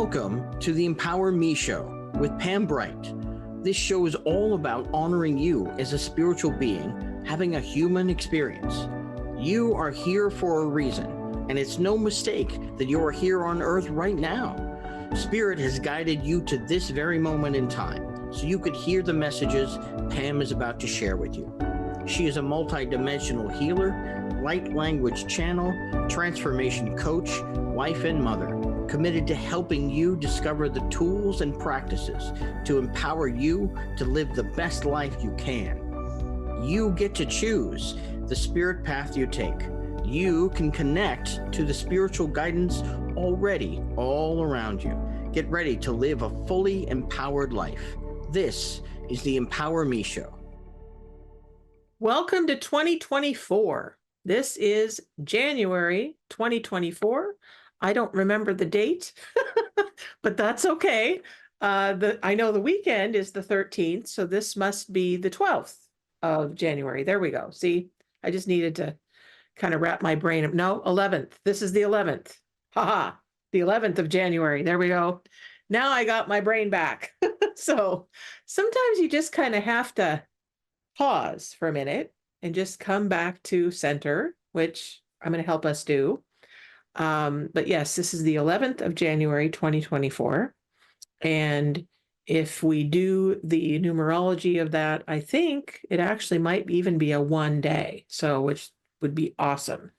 Welcome to the Empower Me Show with Pam Bright. This show is all about honoring you as a spiritual being, having a human experience. You are here for a reason, and it's no mistake that you are here on earth right now. Spirit has guided you to this very moment in time, so you could hear the messages Pam is about to share with you. She is a multidimensional healer, light language channel, transformation coach, wife and mother, committed to helping you discover the tools and practices to empower you to live the best life you can. You get to choose the spirit path you take. You can connect to the spiritual guidance already all around you. Get ready to live a fully empowered life. This is the Empower Me Show. Welcome to 2024. This is January 2024. I don't remember the date, but that's okay. I know the weekend is the 13th, so this must be the 12th of January. There we go. See, I just needed to kind of wrap my brain up. No, 11th. This is the 11th. Haha, the 11th of January. There we go. Now I got my brain back. So sometimes you just kind of have to pause for a minute and just come back to center, which I'm going to help us do. But yes, this is the 11th of January, 2024. And if we do the numerology of that, I think it actually might even be a 1 day. So, which would be awesome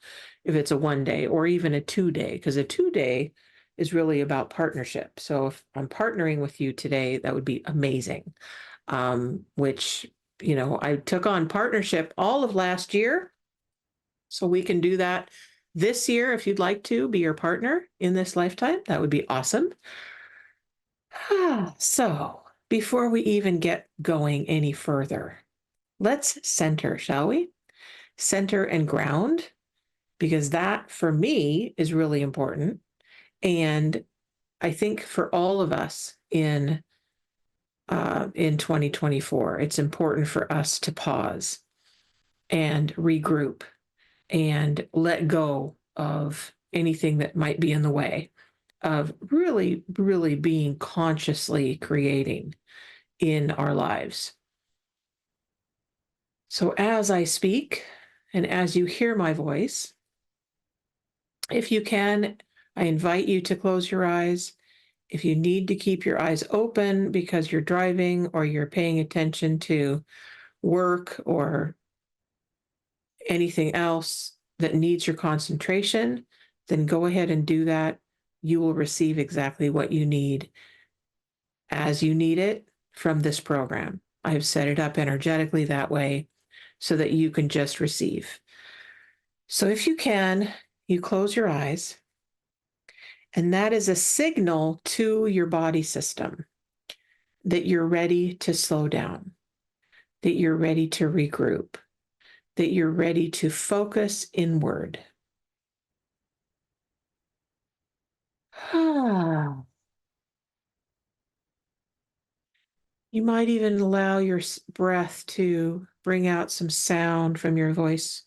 if it's a 1 day or even a 2 day, because a 2 day is really about partnership. So if I'm partnering with you today, that would be amazing. Which, I took on partnership all of last year. So we can do that this year, if you'd like to be your partner in this lifetime, that would be awesome. So, before we even get going any further, let's center, shall we? Center and ground, because that for me is really important. And I think for all of us in 2024, it's important for us to pause and regroup and let go of anything that might be in the way of really, really being consciously creating in our lives. So as I speak and as you hear my voice, if you can, I invite you to close your eyes. If you need to keep your eyes open because you're driving or you're paying attention to work or anything else that needs your concentration, then go ahead and do that. You will receive exactly what you need as you need it from this program. I've set it up energetically that way so that you can just receive. So if you can, you close your eyes, and that is a signal to your body system that you're ready to slow down, that you're ready to regroup, that you're ready to focus inward. You might even allow your breath to bring out some sound from your voice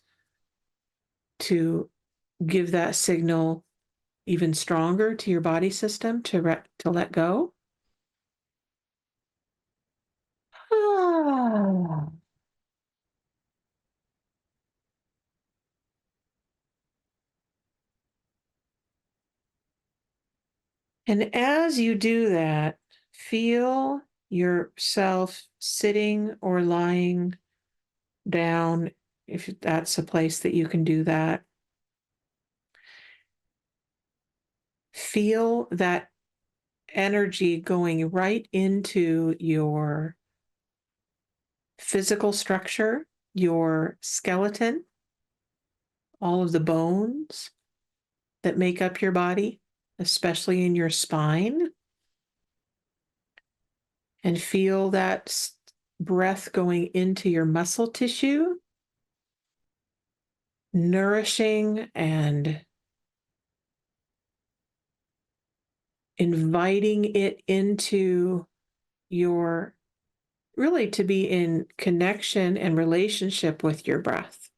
to give that signal even stronger to your body system to let go. And as you do that, feel yourself sitting or lying down, if that's a place that you can do that. Feel that energy going right into your physical structure, your skeleton, all of the bones that make up your body, especially in your spine. And feel that breath going into your muscle tissue, nourishing and inviting it into your, really to be in connection and relationship with your breath.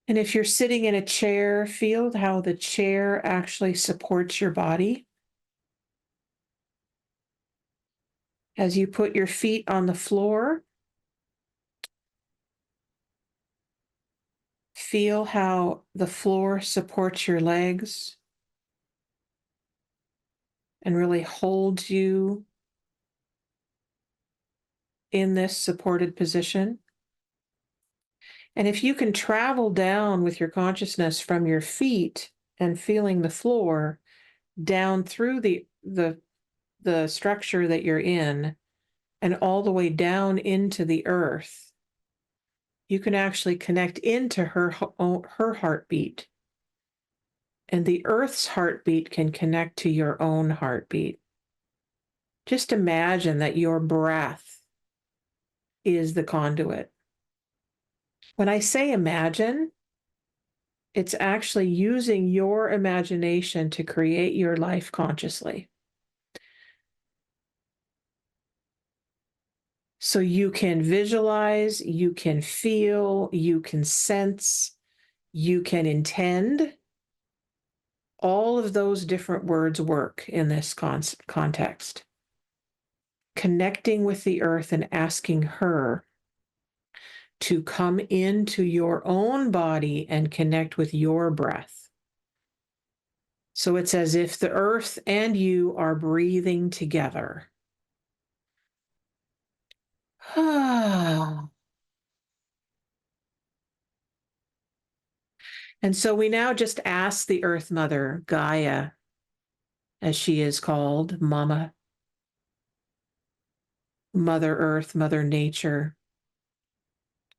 And if you're sitting in a chair, feel how the chair actually supports your body. As you put your feet on the floor, feel how the floor supports your legs and really holds you in this supported position. And if you can travel down with your consciousness from your feet and feeling the floor down through the structure that you're in and all the way down into the earth, you can actually connect into her heartbeat. And the earth's heartbeat can connect to your own heartbeat. Just imagine that your breath is the conduit. When I say imagine, it's actually using your imagination to create your life consciously. So you can visualize, you can feel, you can sense, you can intend. All of those different words work in this context. Connecting with the earth and asking her to come into your own body and connect with your breath. So it's as if the earth and you are breathing together. And so we now just ask the Earth Mother, Gaia, as she is called, Mama, Mother Earth, Mother Nature.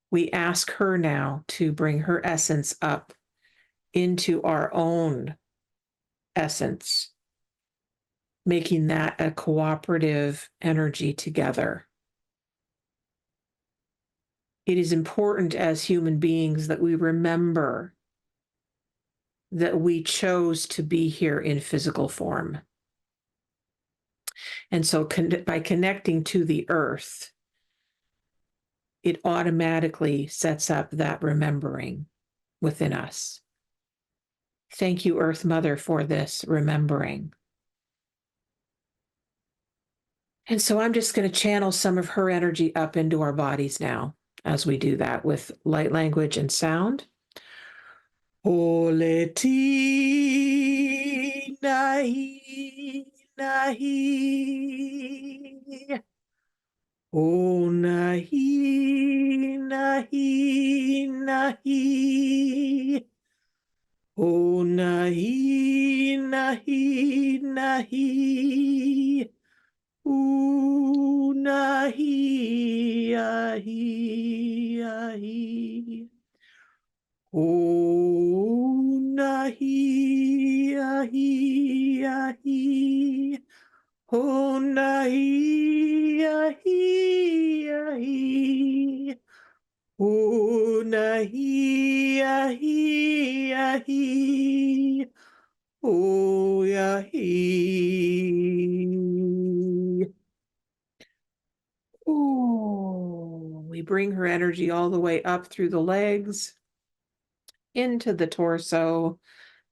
We ask her now to bring her essence up into our own essence, making that a cooperative energy together. It is important as human beings that we remember that we chose to be here in physical form. And so by connecting to the earth, it automatically sets up that remembering within us. Thank you, Earth Mother, for this remembering. And so I'm just going to channel some of her energy up into our bodies now as we do that with light language and sound. Oleti nahi nahi. Oh nahi nahi nahi. Oh nahi nahi nahi. Ooh nahi ahi ahi. Oh nahi ahi ahi. Oh nahi ahi ahi. Oh nahi ahi ahi. Oh yahi. Oh, we bring her energy all the way up through the legs, into the torso,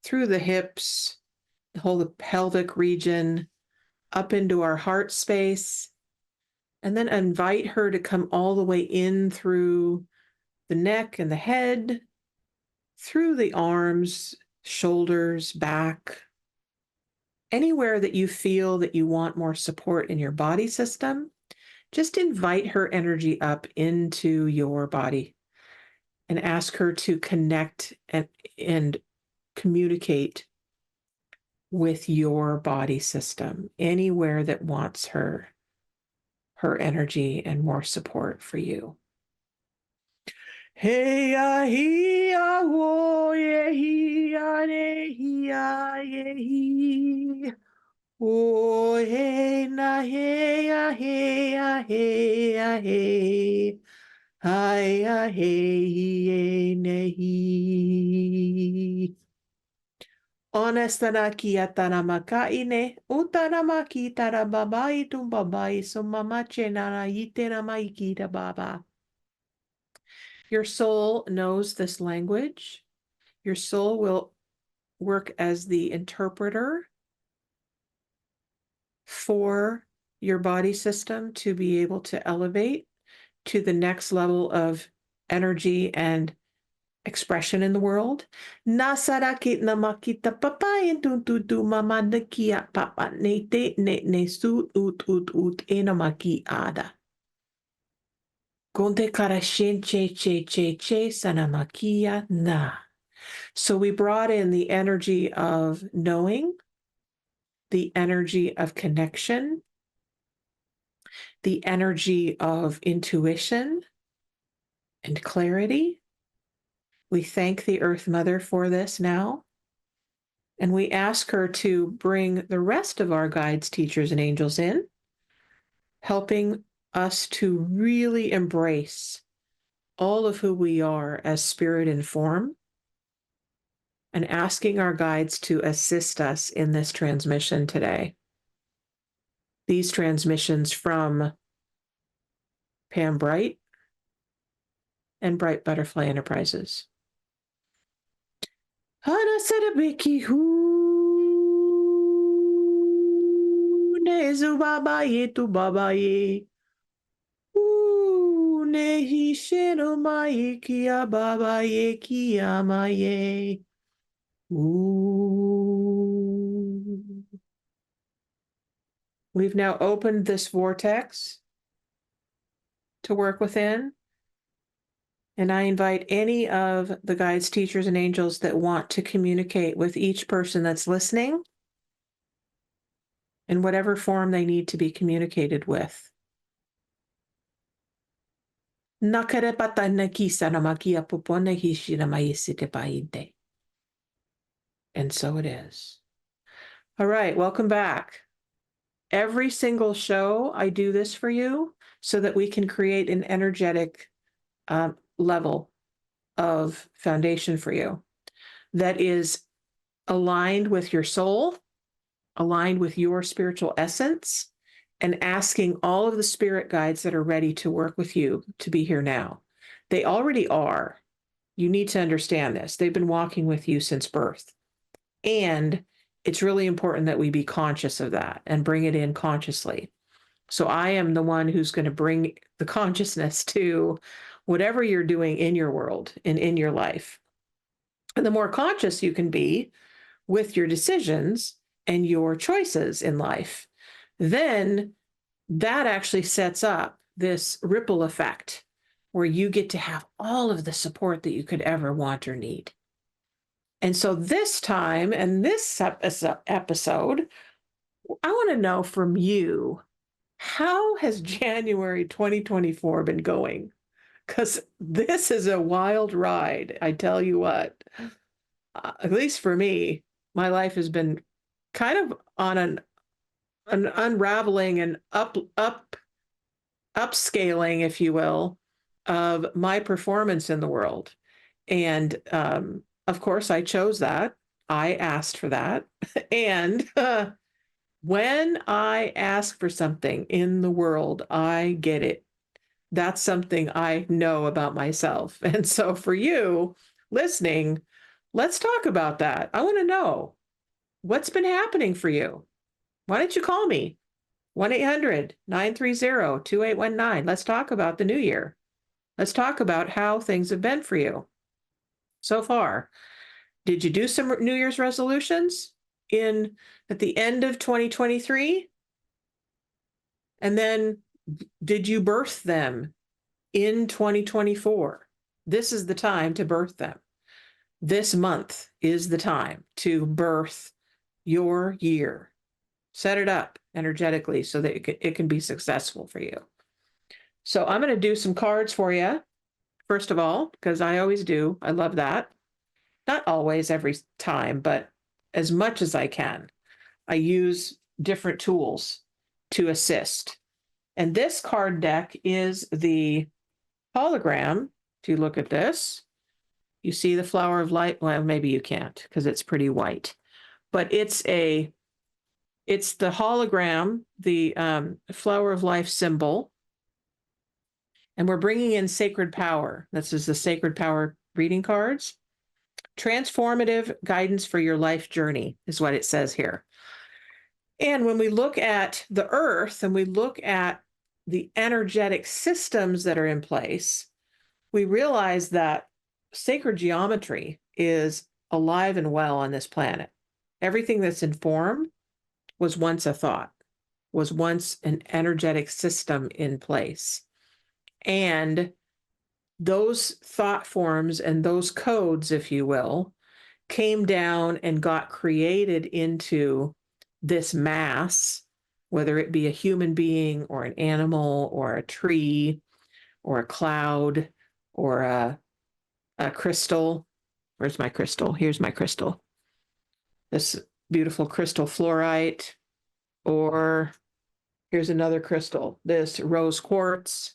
through the hips, the whole pelvic region, up into our heart space, and then invite her to come all the way in through the neck and the head, through the arms, shoulders, back, anywhere that you feel that you want more support in your body system. Just invite her energy up into your body and ask her to connect and communicate with your body system anywhere that wants her energy and more support for you. Hey ya he ya wo ye he ya ne he ya ye he. Oh hey na hey ya hey ya hey ya hey. Hi ya hey ye nehi. Onestanaki atanamakaine, utanamaki tarababai tumbabai sumamache nanaite namaikita baba. Your soul knows this language. Your soul will work as the interpreter for your body system to be able to elevate to the next level of energy and expression in the world. Nasarakit na makita papayan tuntutu mama nakia papa nete ne su ut ena makiada. Gonte karashin che sanamakia na. So we brought in the energy of knowing, the energy of connection, the energy of intuition and clarity. We thank the Earth Mother for this now. And we ask her to bring the rest of our guides, teachers, and angels in, helping us to really embrace all of who we are as spirit and form, and asking our guides to assist us in this transmission today. These transmissions from Pam Bright and Bright Butterfly Enterprises. Hana Sedabiki hu nezu babaye tu babaye. Nehi shino mai kia babaye kia maye. We've now opened this vortex to work within. And I invite any of the guides, teachers, and angels that want to communicate with each person that's listening in whatever form they need to be communicated with. And so it is. All right, welcome back. Every single show, I do this for you so that we can create an energetic level of foundation for you that is aligned with your soul, aligned with your spiritual essence, and asking all of the spirit guides that are ready to work with you to be here now. They already are. You need to understand this. They've been walking with you since birth. And it's really important that we be conscious of that and bring it in consciously. So I am the one who's going to bring the consciousness to whatever you're doing in your world and in your life. And the more conscious you can be with your decisions and your choices in life, then that actually sets up this ripple effect where you get to have all of the support that you could ever want or need. And so this time and this episode, I want to know from you, how has January 2024 been going? Because this is a wild ride, I tell you what. At least for me, my life has been kind of on an unraveling and upscaling, if you will, of my performance in the world. And of course, I chose that. I asked for that. And when I ask for something in the world, I get it. That's something I know about myself. And so for you listening, let's talk about that. I want to know what's been happening for you. Why don't you call me? 1-800-930-2819. Let's talk about the new year. Let's talk about how things have been for you so far. Did you do some New Year's resolutions at the end of 2023? And then did you birth them in 2024? This is the time to birth them. This month is the time to birth your year. Set it up energetically so that it can be successful for you. So I'm going to do some cards for you, first of all, because I always do. I love that. Not always, every time, but as much as I can. I use different tools to assist. And this card deck is the hologram. If you look at this, you see the flower of light. Well, maybe you can't because it's pretty white, but it's the hologram, the flower of life symbol. And we're bringing in sacred power. This is the sacred power reading cards. transformative guidance for your life journey is what it says here. And when we look at the earth and we look at the energetic systems that are in place, we realize that sacred geometry is alive and well on this planet. Everything that's in form was once a thought, was once an energetic system in place. And those thought forms and those codes, if you will, came down and got created into this mass, whether it be a human being or an animal or a tree or a cloud or a crystal. Where's my crystal? Here's my crystal. This beautiful crystal fluorite, or here's another crystal, this rose quartz,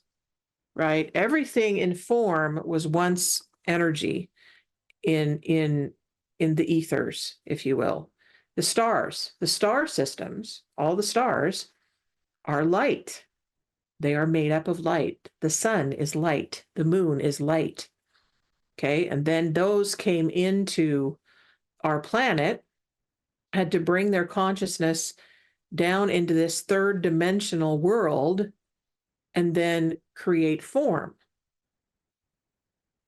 right? Everything in form was once energy in the ethers, if you will. The stars, the star systems, all the stars are light. They are made up of light. The sun is light. The moon is light. Okay. And then those came into our planet, had to bring their consciousness down into this third dimensional world and then create form.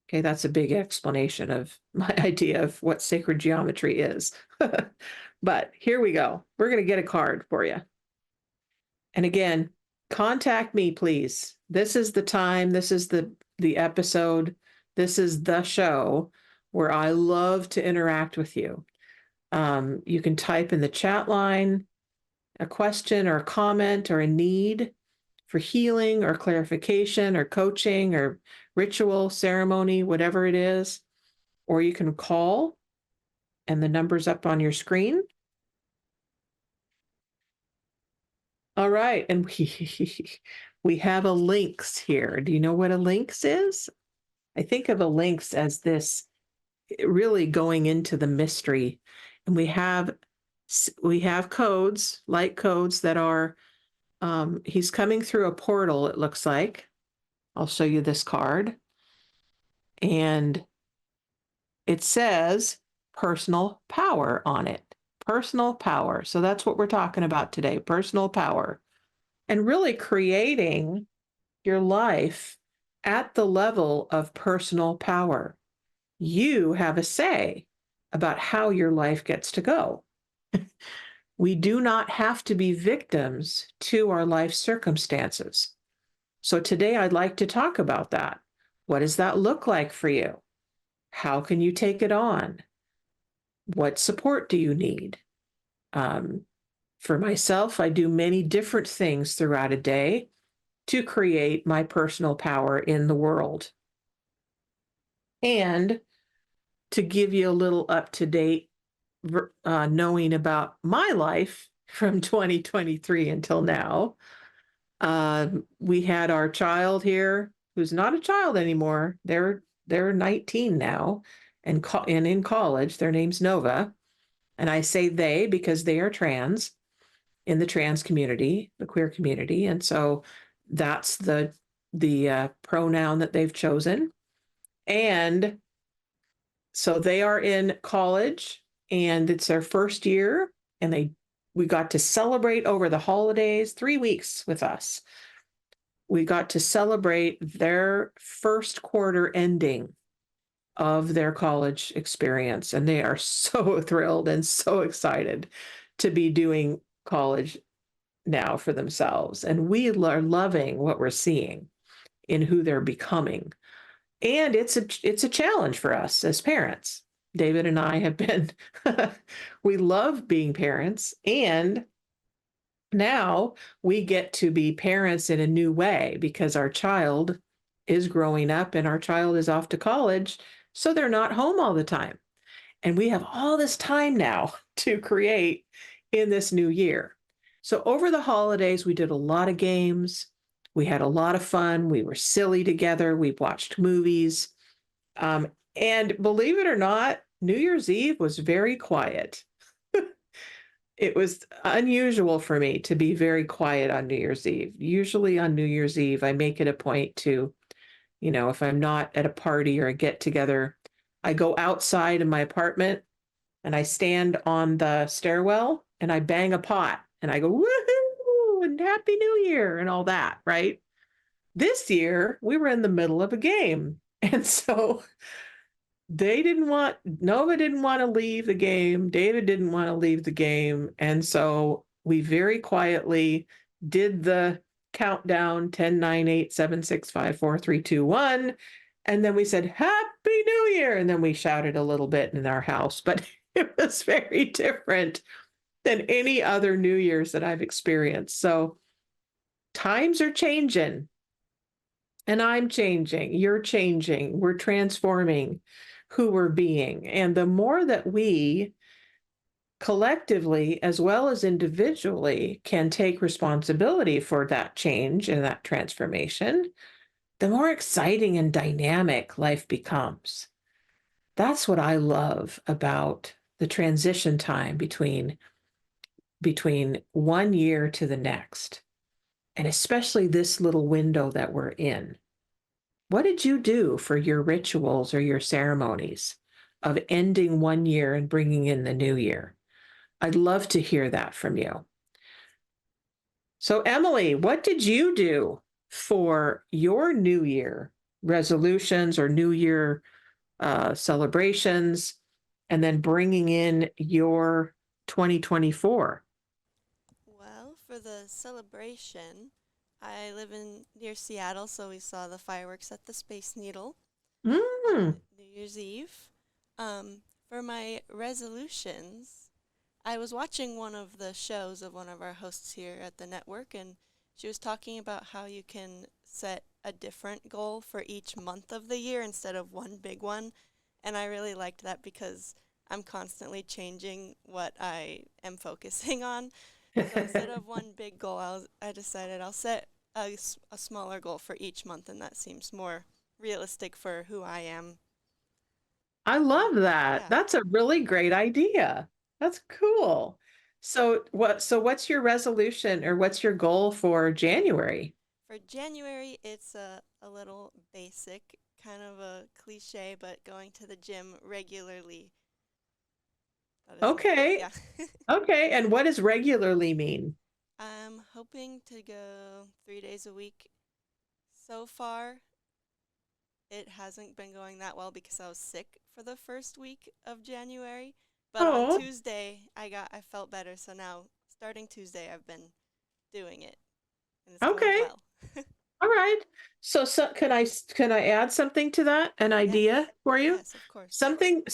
Okay, that's a big explanation of my idea of what sacred geometry is. But here we go. We're going to get a card for you. And again, contact me, please. This is the time, this is the episode, this is the show where I love to interact with you. You can type in the chat line a question or a comment or a need for healing or clarification or coaching or ritual, ceremony, whatever it is, or you can call, and the number's up on your screen. All right, and we have a links here. Do you know what a links is? I think of a links as this really going into the mystery, and we have codes, light codes that are, he's coming through a portal, it looks like. I'll show you this card. And it says personal power on it. Personal power. So that's what we're talking about today, personal power. And really creating your life at the level of personal power. You have a say about how your life gets to go. We do not have to be victims to our life circumstances. So today I'd like to talk about that. What does that look like for you? How can you take it on? What support do you need? For myself, I do many different things throughout a day to create my personal power in the world. And to give you a little up-to-date knowing about my life from 2023 until now, we had our child here who's not a child anymore. They're 19 now and in college. Their name's Nova. And I say they because they are trans in the trans community, the queer community. And so that's the pronoun that they've chosen. And so they are in college and it's their first year, and we got to celebrate over the holidays, 3 weeks with us. We got to celebrate their first quarter ending of their college experience. And they are so thrilled and so excited to be doing college now for themselves. And we are loving what we're seeing in who they're becoming. And it's a challenge for us as parents. David and I have been, we love being parents, and now we get to be parents in a new way because our child is growing up and our child is off to college, so they're not home all the time. And we have all this time now to create in this new year. So over the holidays, we did a lot of games. We had a lot of fun. We were silly together. We watched movies. And believe it or not, New Year's Eve was very quiet. It was unusual for me to be very quiet on New Year's Eve. Usually on New Year's Eve, I make it a point to, if I'm not at a party or a get together, I go outside in my apartment and I stand on the stairwell and I bang a pot and I go, woohoo, and Happy New Year and all that, right? This year, we were in the middle of a game. And so Nova didn't want to leave the game. David didn't want to leave the game. And so we very quietly did the countdown 10, 9, 8, 7, 6, 5, 4, 3, 2, 1. And then we said, Happy New Year. And then we shouted a little bit in our house, but it was very different than any other New Year's that I've experienced. So times are changing. And I'm changing, you're changing, we're transforming who we're being. And the more that we collectively, as well as individually, can take responsibility for that change and that transformation, the more exciting and dynamic life becomes. That's what I love about the transition time between one year to the next, and especially this little window that we're in. What did you do for your rituals or your ceremonies of ending one year and bringing in the new year? I'd love to hear that from you. So, Emily, what did you do for your New Year resolutions or New Year celebrations, and then bringing in your 2024? Well, for the celebration, I live in near Seattle, so we saw the fireworks at the Space Needle Mm, on New Year's Eve. For my resolutions, I was watching one of the shows of one of our hosts here at the network, and she was talking about how you can set a different goal for each month of the year instead of one big one. And I really liked that because I'm constantly changing what I am focusing on. So instead of one big goal, I decided I'll set a smaller goal for each month, and that seems more realistic for who I am. I love that. Yeah. That's a really great idea. That's cool. So what's your resolution or what's your goal for January? For January, it's a little basic, kind of a cliche, but going to the gym regularly. That is my goal, Okay. yeah. Okay. And what does regularly mean? I'm hoping to go 3 days a week. So far, it hasn't been going that well because I was sick for the first week of January. But on Oh, Tuesday, I felt better. So now, starting Tuesday, I've been doing it, and it's going okay. well. All right. So can I add something to that? An Yes, idea for you? yes, of course. Something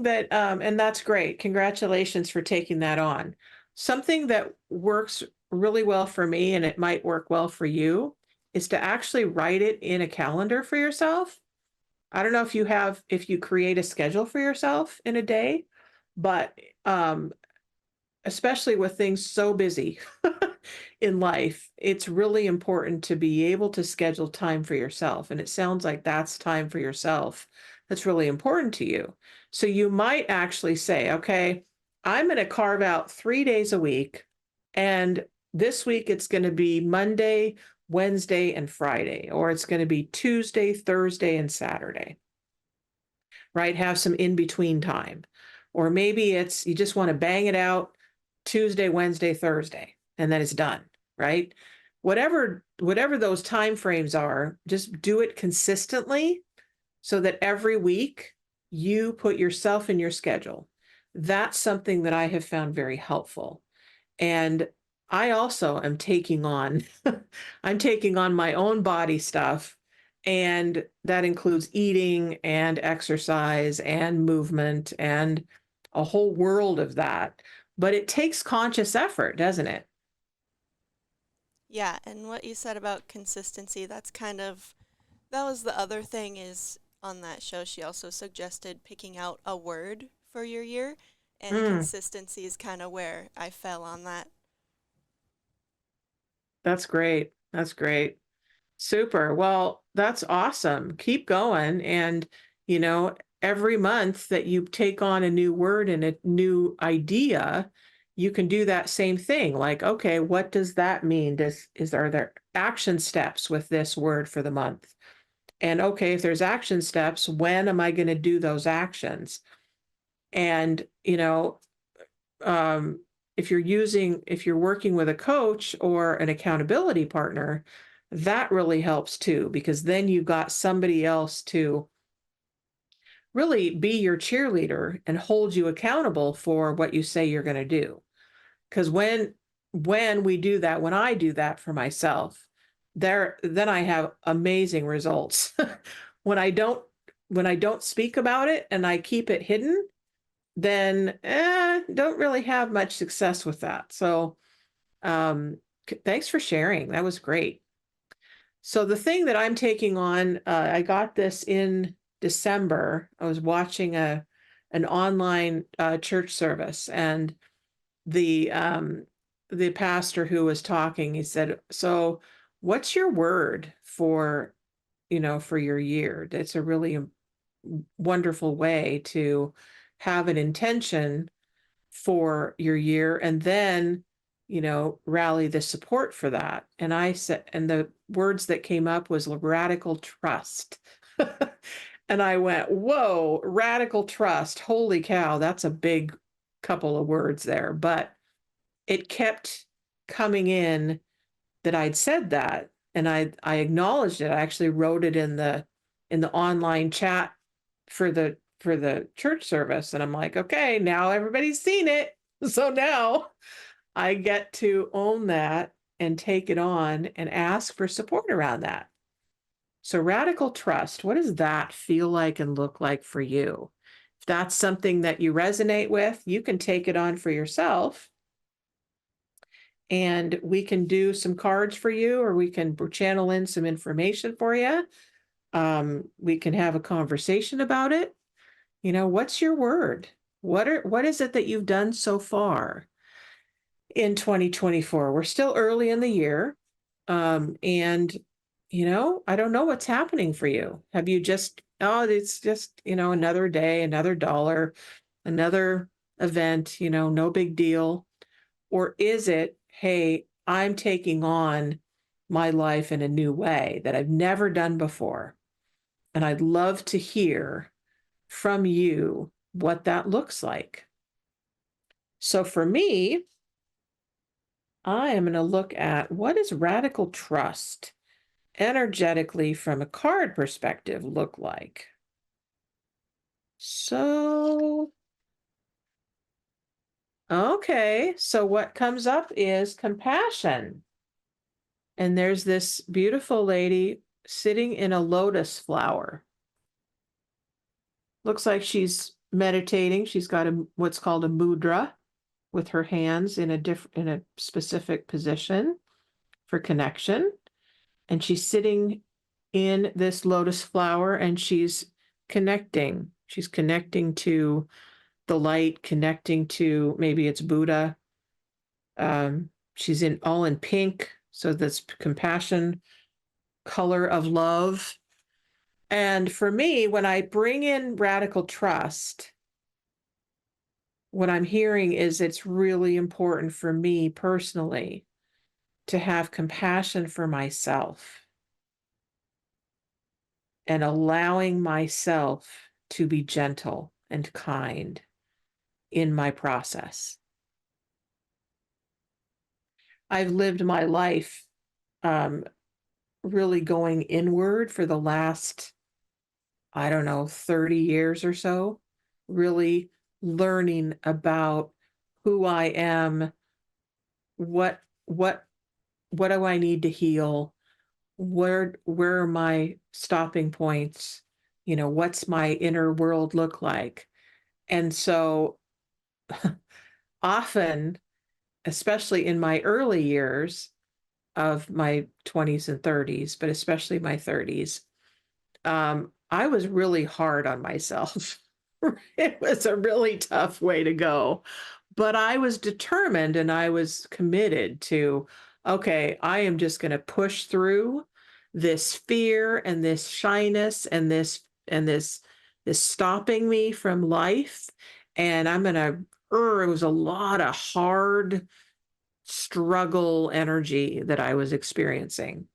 that and that's great. Congratulations for taking that on. Something that works really well for me and it might work well for you is to actually write it in a calendar for yourself. I don't know if you create a schedule for yourself in a day, but um especially with things so busy in life, it's really important to be able to schedule time for yourself. And it sounds like that's time for yourself that's really important to you. So you might actually say, okay, I'm going to carve out 3 days a week. And this week it's going to be Monday, Wednesday, and Friday, or it's going to be Tuesday, Thursday, and Saturday, right? Have some in between time. Or maybe it's you just want to bang it out Tuesday, Wednesday, Thursday, and then it's done, right? Whatever those time frames are, just do it consistently so that every week you put yourself in your schedule. That's something that I have found very helpful. And I also am taking on I'm taking on my own body stuff, and that includes eating and exercise and movement and a whole world of that. But it takes conscious effort, doesn't it? Yeah, and what you said about consistency, that was the other thing is on that show, she also suggested picking out a word for your year, and Mm, consistency is kind of where I fell on that. that's great. That's great. Super. Well, that's awesome. Keep going. And, you know, every month that you take on a new word and a new idea, you can do that same thing. Like, okay, what does that mean? Are there action steps with this word for the month? And okay, if there's action steps, when am I going to do those actions? And, um, if you're working with a coach or an accountability partner, that really helps too, because then you've got somebody else to really be your cheerleader and hold you accountable for what you say you're going to do. Because when we do that, when I do that for myself, then I have amazing results. when I don't when I don't speak about it and I keep it hidden, then don't really have much success with that. So thanks for sharing. That was great. So the thing that I'm taking on, I got this in December. I was watching an online church service, and the pastor who was talking, he said, "So, what's your word for for your year?" It's a really wonderful way to have an intention for your year, and then rally the support for that. And I said, and the words that came up was radical trust. And I went, whoa, radical trust, holy cow, that's a big couple of words there. But it kept coming in that I'd said that, and I acknowledged it. I actually wrote it in the online chat for the church service, and I'm like, okay, now everybody's seen it. So now I get to own that and take it on and ask for support around that. So radical trust, what does that feel like and look like for you? If that's something that you resonate with, you can take it on for yourself, and we can do some cards for you, or we can channel in some information for you. We can have a conversation about it. What's your word? What is it that you've done so far in 2024? We're still early in the year. And I don't know what's happening for you. Have you just, oh, it's just, another day, another dollar, another event, no big deal? Or is it, hey, I'm taking on my life in a new way that I've never done before? And I'd love to hear from you what that looks like. So for me, I am going to look at what is radical trust energetically from a card perspective look like. So, okay, so what comes up is compassion. And there's this beautiful lady sitting in a lotus flower. Looks like she's meditating. She's got what's called a mudra, with her hands in a specific position for connection. And she's sitting in this lotus flower, and she's connecting. She's connecting to the light, connecting to, maybe it's Buddha. She's all in pink, so that's compassion, color of love. And for me, when I bring in radical trust, what I'm hearing is it's really important for me personally to have compassion for myself and allowing myself to be gentle and kind in my process. I've lived my life really going inward for the last, I don't know, 30 years or so, really learning about who I am, what do I need to heal, where are my stopping points, what's my inner world look like. And so often, especially in my early years of my 20s and 30s, but especially my 30s, I was really hard on myself. It was a really tough way to go. But I was determined and I was committed to, okay, I am just going to push through this fear and this shyness and this stopping me from life. And I'm going to, it was a lot of hard struggle energy that I was experiencing.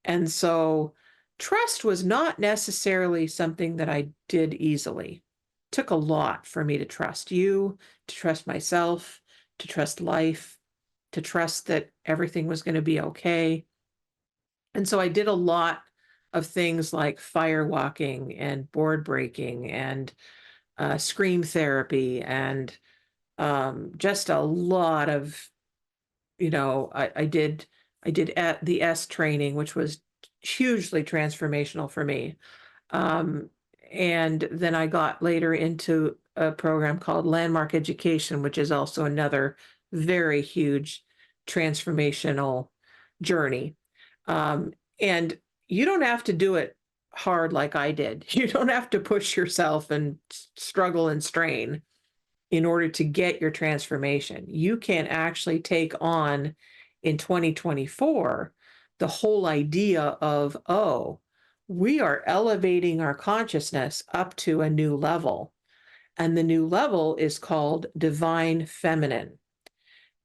And so trust was not necessarily something that I did easily. It took a lot for me to trust you, to trust myself, to trust life, to trust that everything was going to be okay. And so I did a lot of things like firewalking and board breaking and scream therapy and just a lot of, I did at the S training, which was hugely transformational for me. Um, and then I got later into a program called Landmark Education, which is also another very huge transformational journey. And you don't have to do it hard like I did. You don't have to push yourself and struggle and strain in order to get your transformation. You can actually take on in 2024 the whole idea of, oh, we are elevating our consciousness up to a new level. And the new level is called divine feminine.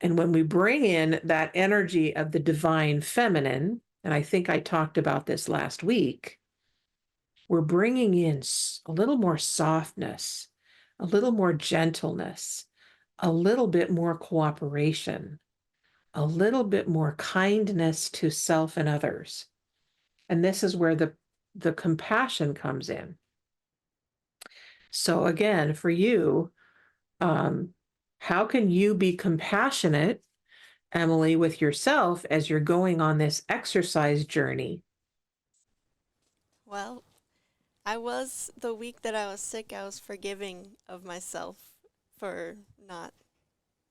And when we bring in that energy of the divine feminine, and I think I talked about this last week, we're bringing in a little more softness, a little more gentleness, a little bit more cooperation, a little bit more kindness to self and others. And this is where the compassion comes in. So again, for you, how can you be compassionate, Emily, with yourself as you're going on this exercise journey? Well, the week that I was sick, I was forgiving of myself for not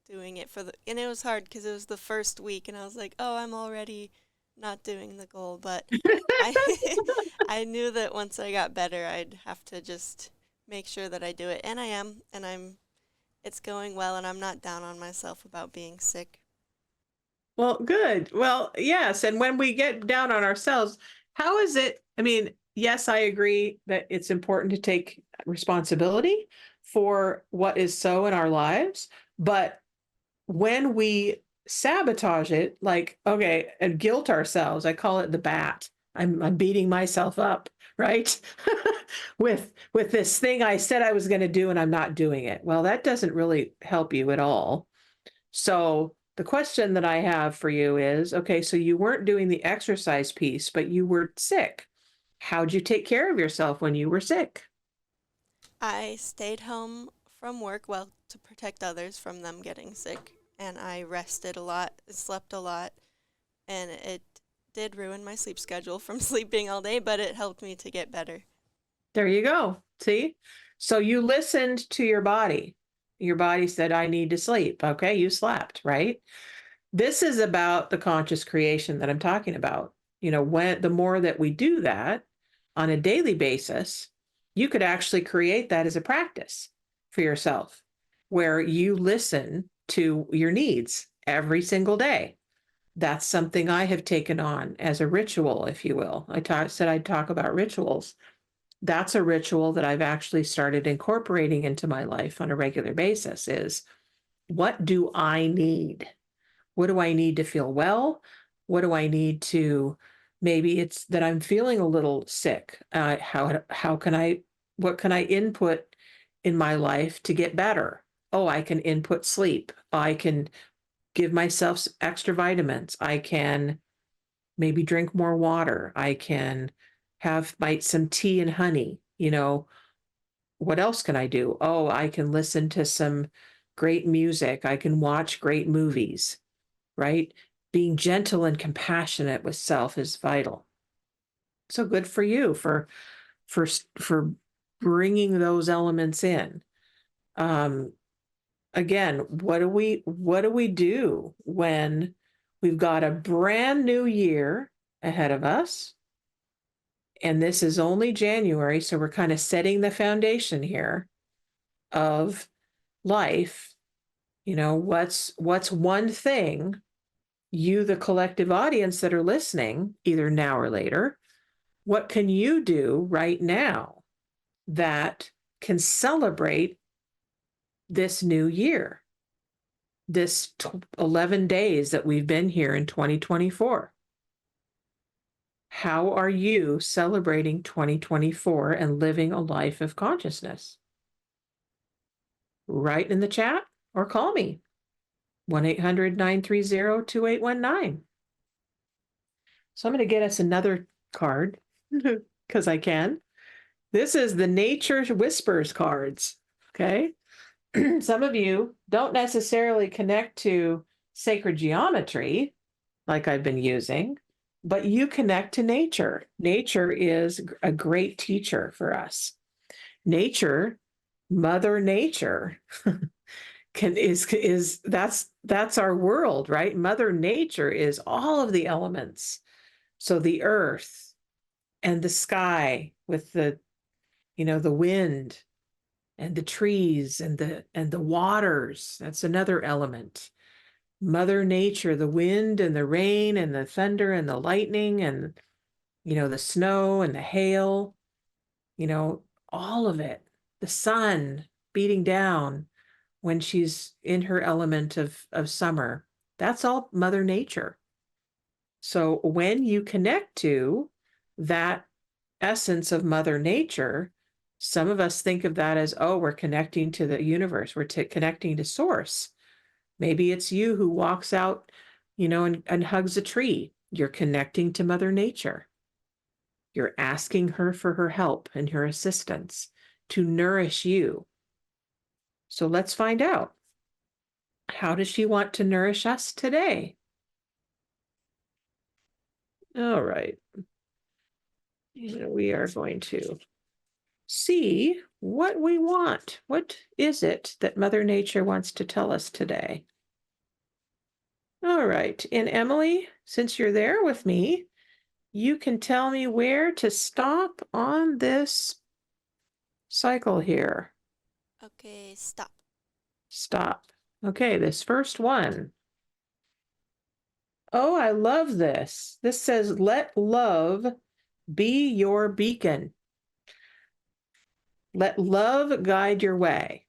doing it and it was hard because it was the first week and I was like, oh, I'm already not doing the goal, but I I knew that once I got better, I'd have to just make sure that I do it, and I am, and it's going well, and I'm not down on myself about being sick. Well, good. Well, yes. And when we get down on ourselves, how is it? I mean, yes, I agree that it's important to take responsibility for what is so in our lives. But when we sabotage it, like, okay, and guilt ourselves, I call it the bat. I'm beating myself up, right? with this thing I said I was going to do and I'm not doing it. Well, that doesn't really help you at all. So the question that I have for you is, okay, so you weren't doing the exercise piece, but you were sick. How'd you take care of yourself when you were sick? I stayed home from work, well, to protect others from them getting sick, and I rested a lot, slept a lot, and it did ruin my sleep schedule from sleeping all day, but it helped me to get better. There you go. See? So you listened to your body. Your body said, I need to sleep. Okay, you slept, right? This is about the conscious creation that I'm talking about. When the more that we do that on a daily basis, you could actually create that as a practice for yourself, where you listen to your needs every single day. That's something I have taken on as a ritual, if you will. Said I'd talk about rituals. That's a ritual that I've actually started incorporating into my life on a regular basis is, what do I need? What do I need to feel well? What do I need to, maybe it's that I'm feeling a little sick. How can what can I input in my life to get better? Oh, I can input sleep. I can give myself extra vitamins. I can maybe drink more water. I can have some tea and honey. What else can I do? Oh, I can listen to some great music. I can watch great movies, right? Being gentle and compassionate with self is vital. So good for you for bringing those elements in. Again, what do we do when we've got a brand new year ahead of us? And this is only January, so we're kind of setting the foundation here of life. What's one thing you, the collective audience that are listening, either now or later, what can you do right now that can celebrate this new year, this 11 days that we've been here in 2024? How are you celebrating 2024 and living a life of consciousness? Write in the chat or call me, 1-800-930-2819. So I'm going to get us another card because I can. This is the Nature Whispers cards. Okay. Some of you don't necessarily connect to sacred geometry like I've been using, but you connect to nature. Nature is a great teacher for us. Nature, Mother Nature, that's our world, right? Mother Nature is all of the elements. So the earth and the sky with the wind and the trees and the waters. That's another element. Mother Nature, the wind and the rain and the thunder and the lightning and the snow and the hail, all of it. The sun beating down when she's in her element of summer. That's all Mother Nature. So when you connect to that essence of Mother Nature, some of us think of that as, oh, we're connecting to the universe, we're connecting to source. Maybe it's you who walks out, and hugs a tree. You're connecting to Mother Nature. You're asking her for her help and her assistance to nourish you. So let's find out. How does she want to nourish us today? All right. We are going to see what we want. What is it that Mother Nature wants to tell us today? All right. And Emily, since you're there with me, you can tell me where to stop on this cycle here. Okay, stop. Stop. Okay, this first one. Oh, I love this. This says, let love be your beacon. Let love guide your way.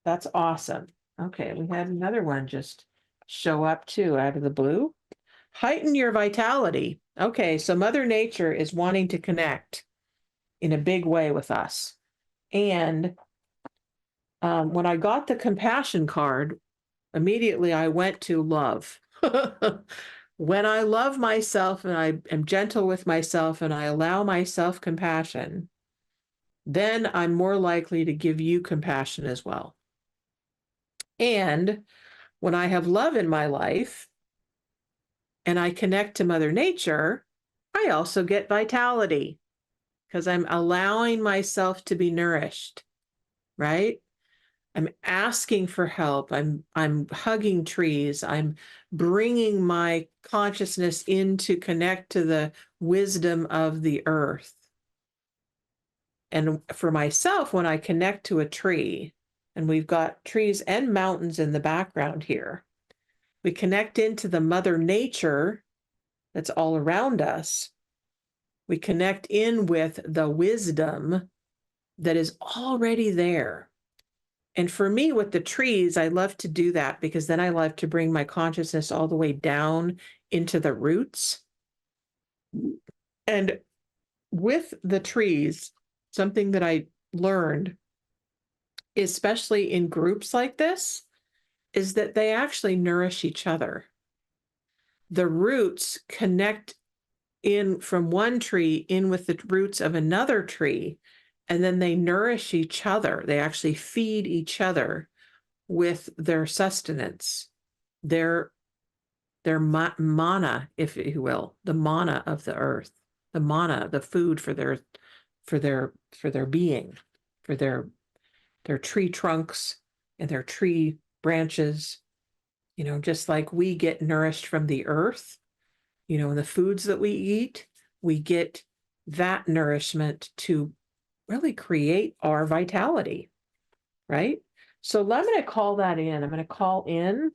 That's awesome. Okay, we had another one just show up too out of the blue. Heighten your vitality. Okay, so Mother Nature is wanting to connect in a big way with us. And when I got the compassion card, immediately I went to love. When I love myself and I am gentle with myself and I allow myself compassion, then I'm more likely to give you compassion as well. And when I have love in my life and I connect to Mother Nature, I also get vitality because I'm allowing myself to be nourished, right? I'm asking for help. I'm hugging trees. I'm bringing my consciousness in to connect to the wisdom of the earth. And for myself, when I connect to a tree, and we've got trees and mountains in the background here, we connect into the Mother Nature that's all around us. We connect in with the wisdom that is already there. And for me, with the trees, I love to do that because then I love to bring my consciousness all the way down into the roots. And with the trees, something that I learned, especially in groups like this, is that they actually nourish each other. The roots connect in from one tree in with the roots of another tree, and then they nourish each other. They actually feed each other with their sustenance, their mana, if you will, the mana of the earth, the mana, the food for their being, for their tree trunks and their tree branches, just like we get nourished from the earth, and the foods that we eat, we get that nourishment to really create our vitality, right? So I'm going to call that in. I'm going to call in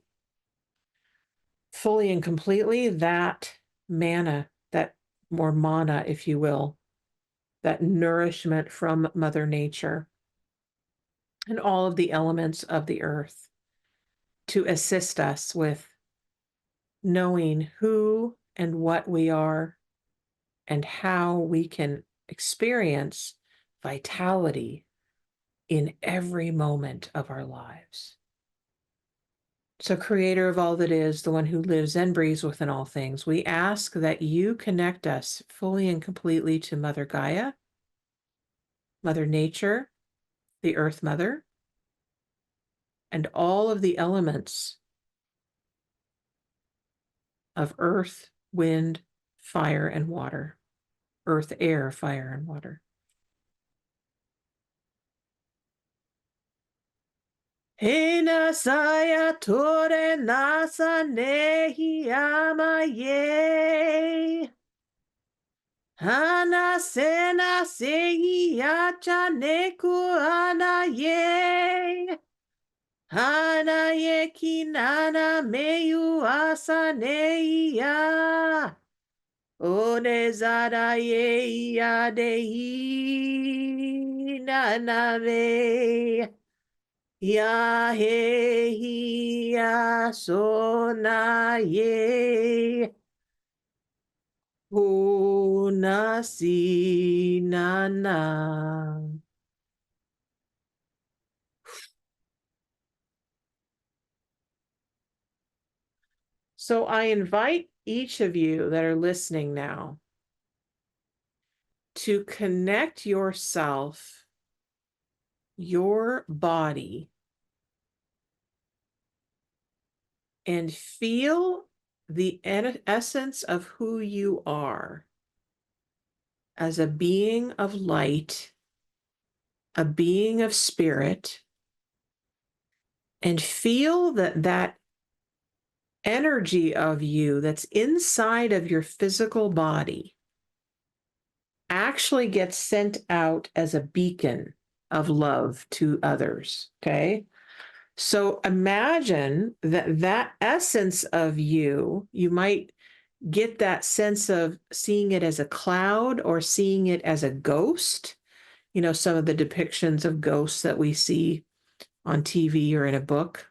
fully and completely that mana, that more mana, if you will, that nourishment from Mother Nature and all of the elements of the earth to assist us with knowing who and what we are and how we can experience vitality in every moment of our lives. So, Creator of all that is, the one who lives and breathes within all things, we ask that you connect us fully and completely to Mother Gaia, Mother Nature, the Earth Mother, and all of the elements of earth, wind, fire, and water. Earth, air, fire, and water. Hena saya tore nasa nehi amaye. Hana sena sehi acha neku anaye. Hana ye kinana meyu asa neia. One zada ye ya dehi naname. Ya he ya sona ye una si nana. So I invite each of you that are listening now to connect yourself, your body, and feel the essence of who you are as a being of light, a being of spirit, and feel that energy of you that's inside of your physical body actually gets sent out as a beacon of love to others. Okay. So imagine that essence of you, you might get that sense of seeing it as a cloud or seeing it as a ghost. You know, some of the depictions of ghosts that we see on TV or in a book.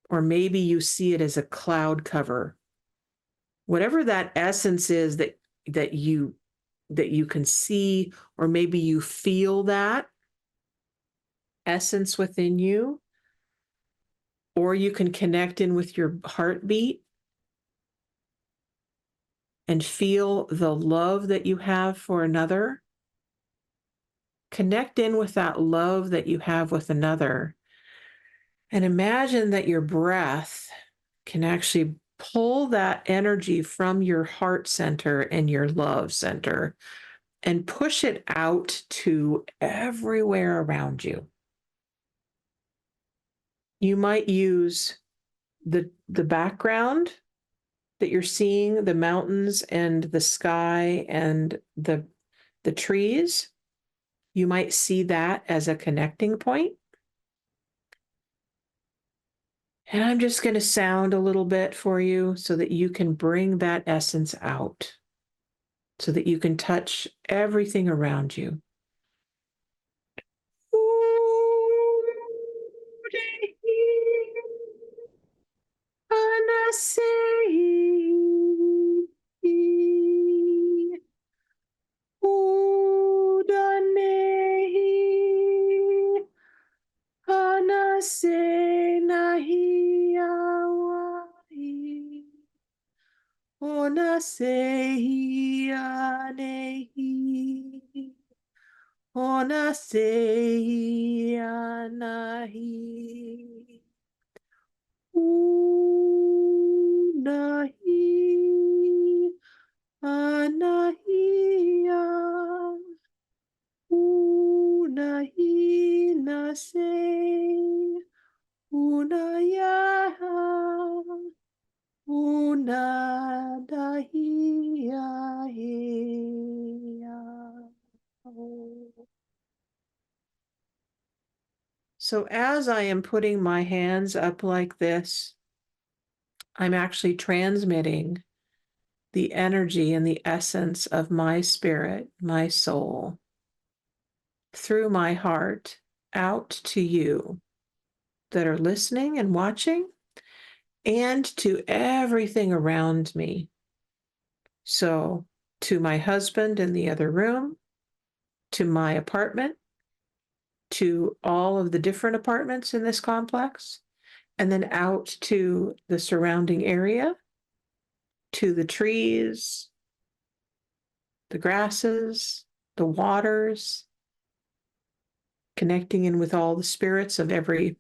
Or maybe you see it as a cloud cover. Whatever that essence is that you can see, or maybe you feel that essence within you, or you can connect in with your heartbeat and feel the love that you have for another. Connect in with that love that you have with another. And imagine that your breath can actually pull that energy from your heart center and your love center and push it out to everywhere around you. You might use the background that you're seeing, the mountains and the sky and the trees. You might see that as a connecting point. And I'm just going to sound a little bit for you so that you can bring that essence out, so that you can touch everything around you. Ona sei anehi, ona sei anahi, unahi, anahia, unahi nasei, unaya. Una dahia hea. So as I am putting my hands up like this, I'm actually transmitting the energy and the essence of my spirit, my soul, through my heart out to you that are listening and watching, and to everything around me. So to my husband in the other room, to my apartment, to all of the different apartments in this complex, and then out to the surrounding area, to the trees, the grasses, the waters, connecting in with all the spirits of every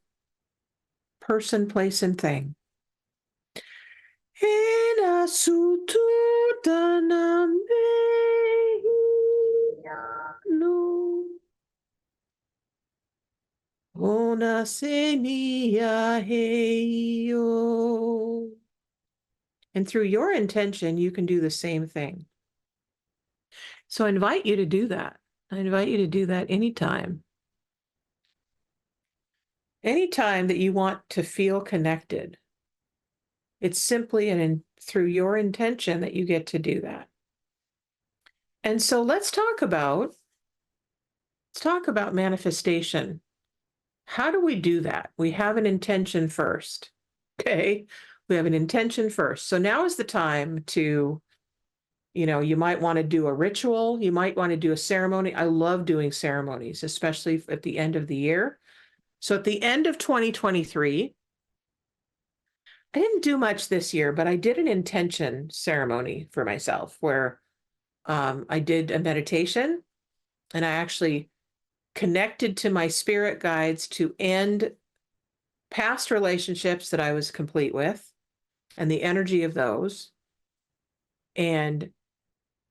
person, place, and thing. Ena sututana mehianu. Ona senia heio. And through your intention, you can do the same thing. So I invite you to do that. I invite you to do that anytime. Anytime that you want to feel connected, it's simply through your intention that you get to do that. And so let's talk about manifestation. How do we do that? We have an intention first. Okay? We have an intention first. So now is the time to, you might want to do a ritual, you might want to do a ceremony. I love doing ceremonies, especially at the end of the year. So at the end of 2023, I didn't do much this year, but I did an intention ceremony for myself where I did a meditation and I actually connected to my spirit guides to end past relationships that I was complete with and the energy of those. And,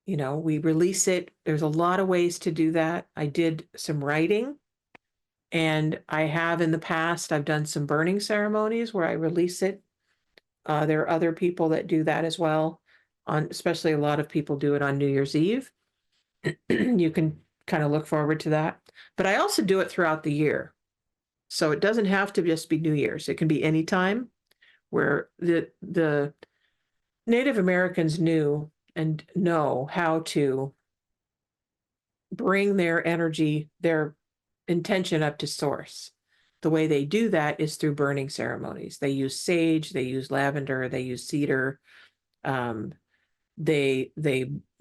we release it. There's a lot of ways to do that. I did some writing, and I have in the past, I've done some burning ceremonies where I release it. There are other people that do that as well, especially a lot of people do it on New Year's Eve. You can kind of look forward to that. But I also do it throughout the year. So it doesn't have to just be New Year's. It can be any time where the Native Americans knew and know how to bring their energy, their intention up to source. The way they do that is through burning ceremonies. They use sage, they use lavender, they use cedar. They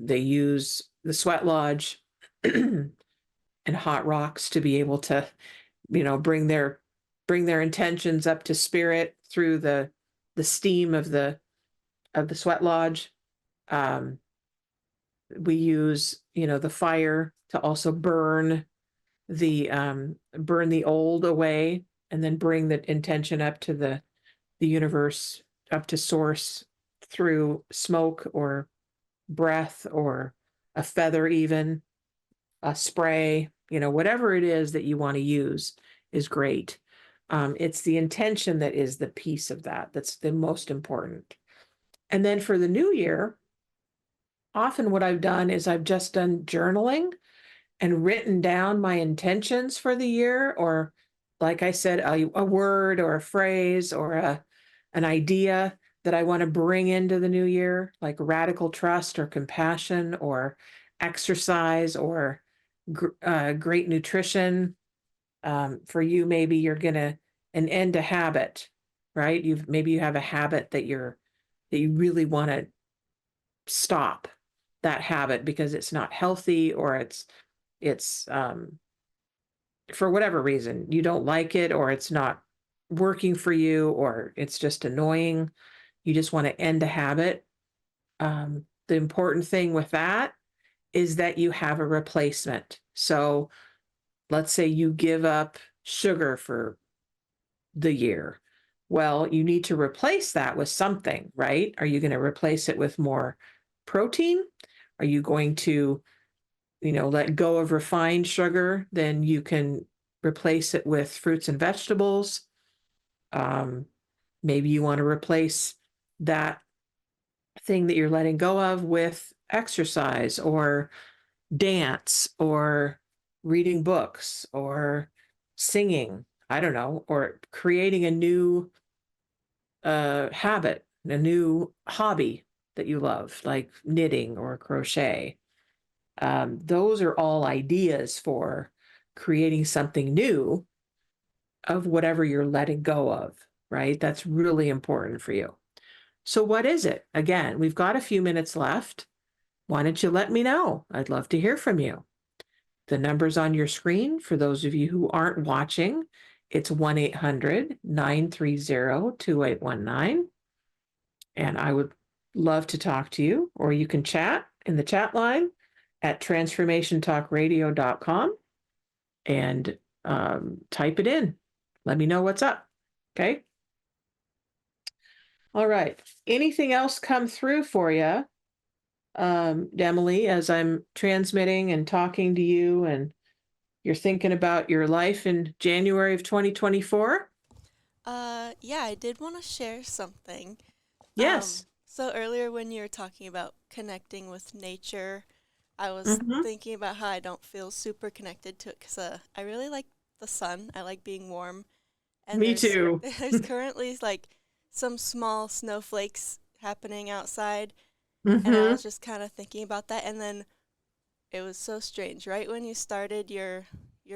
use the sweat lodge and hot rocks to be able to, bring their intentions up to spirit through the steam of the sweat lodge. We use, the fire to also burn the old away, and then bring the intention up to the universe, up to source through smoke or breath or a feather, even a spray, whatever it is that you want to use is great. It's the intention that is the piece of that. That's the most important. And then for the new year, often what I've done is I've just done journaling and written down my intentions for the year, or like I said, a word or a phrase or an idea that I want to bring into the new year, like radical trust or compassion or exercise or great nutrition. For you, maybe you're gonna end a habit, right? Maybe you have a habit that you really want to stop that habit because it's not healthy, or it's for whatever reason you don't like it, or it's not working for you, or it's just annoying. You just want to end a habit. The important thing with that is that you have a replacement. So let's say you give up sugar for the year. Well, you need to replace that with something, right? Are you going to replace it with more protein? Are you going to, let go of refined sugar? Then you can replace it with fruits and vegetables. Maybe you want to replace that thing that you're letting go of with exercise or dance or reading books or singing, I don't know, or creating a new habit, a new hobby that you love, like knitting or crochet. Those are all ideas for creating something new of whatever you're letting go of, right? That's really important for you. So what is it? Again, we've got a few minutes left. why don't you let me know? I'd love to hear from you. The number's on your screen. For those of you who aren't watching, it's 1-800-930-2819. And I would love to talk to you, or you can chat in the chat line at transformationtalkradio.com and type it in. Let me know what's up. Okay. All right. Anything else come through for you, Emily, as I'm transmitting and talking to you, and you're thinking about your life in January of 2024? Yeah, I did want to share something. Yes. So earlier when you were talking about connecting with nature, I was Mm-hmm. thinking about how I don't feel super connected to it because I really like the sun. I like being warm, and Me too. there's currently like some small snowflakes happening outside, and I Mm-hmm. was just kind of thinking about that, and then it was so strange. Right when you started your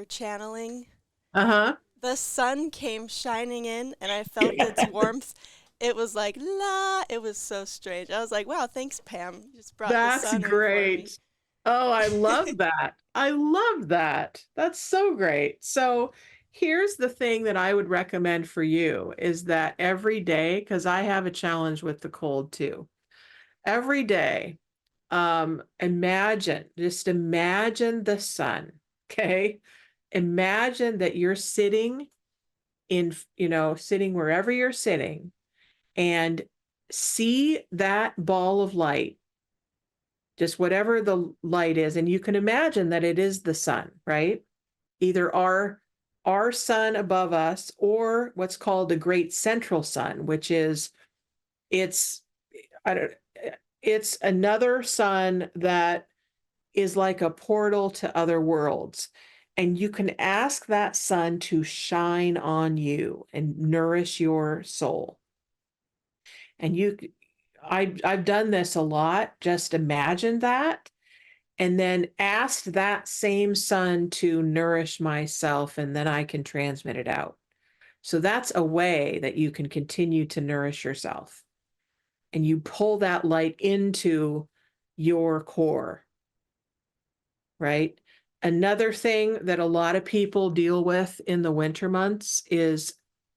channeling, Uh-huh. the sun came shining in and I felt its warmth. It was like, la, it was so strange. I was like, wow, thanks, Pam. You just brought the That's sun in for me. great. Oh, I love that. I love that. That's so great. So here's the thing that I would recommend for you is that every day, because I have a challenge with the cold too. Every day, just imagine the sun. Okay. Imagine that you're sitting sitting wherever you're sitting, and see that ball of light, just whatever the light is. And you can imagine that it is the sun, right? Either our sun above us, or what's called the great central sun, which is it's I don't it's another sun that is like a portal to other worlds. And you can ask that sun to shine on you and nourish your soul. And I've done this a lot. Just imagine that, and then ask that same sun to nourish myself, and then I can transmit it out. So that's a way that you can continue to nourish yourself. And you pull that light into your core, right? Another thing that a lot of people deal with in the winter months is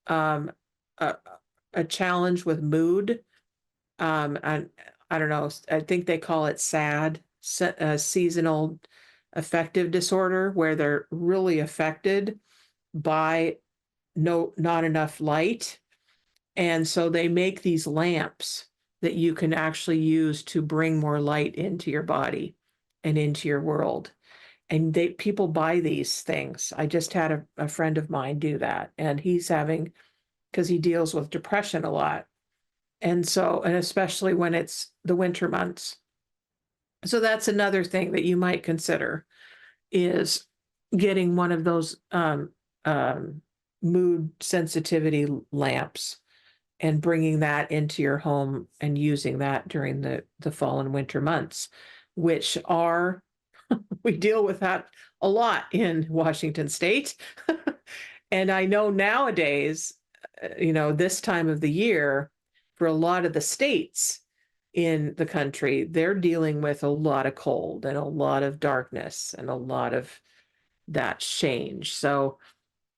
um, a, a challenge with mood. And I don't know, I think they call it seasonal affective disorder, where they're really affected by not enough light. And so they make these lamps that you can actually use to bring more light into your body and into your world. And people buy these things. I just had a friend of mine do that, and because he deals with depression a lot. And especially when it's the winter months. So that's another thing that you might consider, is getting one of those mood sensitivity lamps and bringing that into your home and using that during the fall and winter months, which are, we deal with that a lot in Washington State. And I know nowadays, this time of the year, for a lot of the states in the country, they're dealing with a lot of cold and a lot of darkness and a lot of that change. So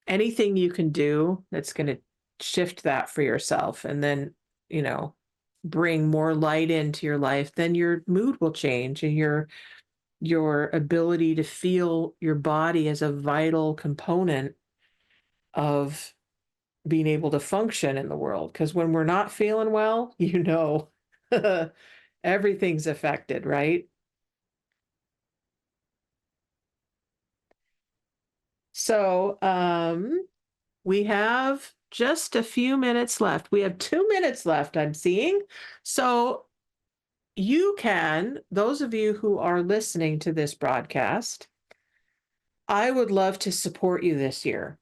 anything you can do that's going to shift that for yourself, and then, bring more light into your life, then your mood will change, and your ability to feel your body as a vital component of being able to function in the world. Because when we're not feeling well, everything's affected, right? So we have just a few minutes left. We have 2 minutes left, I'm seeing. So those of you who are listening to this broadcast, I would love to support you this year.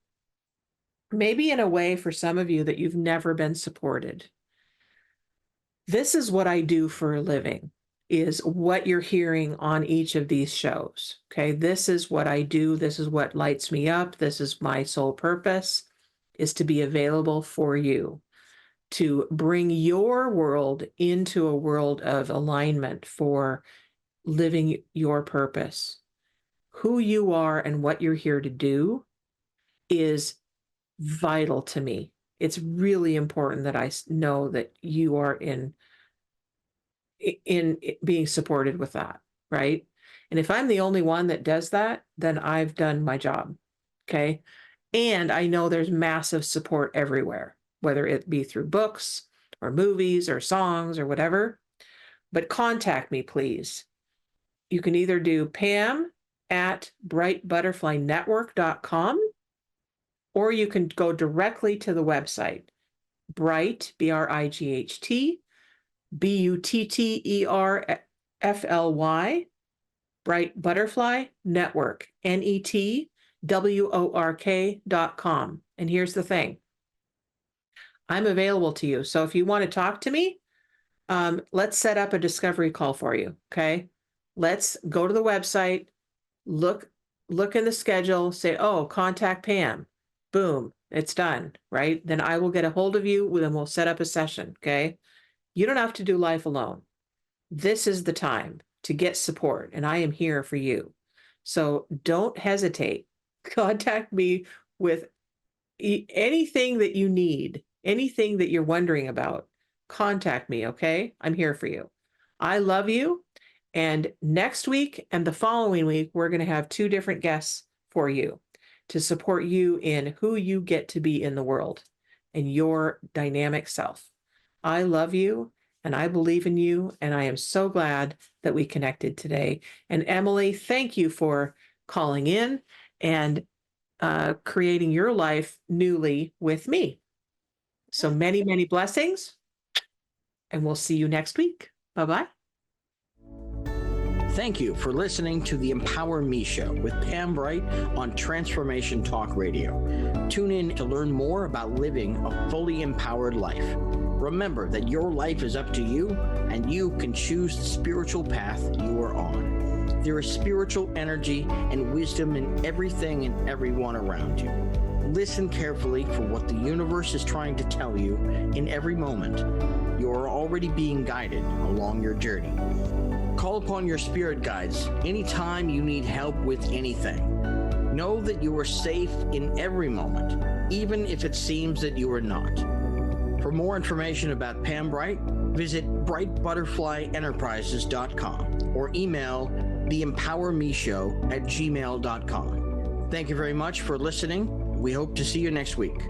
Maybe in a way for some of you that you've never been supported. This is what I do for a living, is what you're hearing on each of these shows. Okay. This is what I do. This is what lights me up. This is my sole purpose, is to be available for you, to bring your world into a world of alignment for living your purpose. Who you are and what you're here to do is vital to me. It's really important that I know that you are in being supported with that, right? And if I'm the only one that does that, then I've done my job. Okay. And I know there's massive support everywhere, whether it be through books or movies or songs or whatever. But contact me, please. You can either do pam@brightbutterflynetwork.com, or you can go directly to the website, Bright, BRIGHT, BUTTERFLY, Bright Butterfly Network, NETWORK.com. And here's the thing. I'm available to you. So if you want to talk to me, let's set up a discovery call for you. Okay. Let's go to the website, look in the schedule, say, oh, contact Pam. Boom, it's done, right? Then I will get a hold of you, then we'll set up a session. Okay. You don't have to do life alone. This is the time to get support, and I am here for you. So don't hesitate. Contact me with anything that you need, anything that you're wondering about. Contact me, okay? I'm here for you. I love you. And next week and the following week, we're going to have 2 different guests for you to support you in who you get to be in the world and your dynamic self. I love you and I believe in you, and I am so glad that we connected today. And Emily, thank you for calling in and creating your life newly with me. So many, many blessings, and we'll see you next week. Bye-bye. Thank you for listening to the Empower Me Show with Pam Bright on Transformation Talk Radio. Tune in to learn more about living a fully empowered life. Remember that your life is up to you, and you can choose the spiritual path you are on. There is spiritual energy and wisdom in everything and everyone around you. Listen carefully for what the universe is trying to tell you in every moment. You are already being guided along your journey. Call upon your spirit guides anytime you need help with anything. Know that you are safe in every moment, even if it seems that you are not. For more information about Pam Bright, visit brightbutterflyenterprises.com or email theempowermeshow@gmail.com. Thank you very much for listening. We hope to see you next week.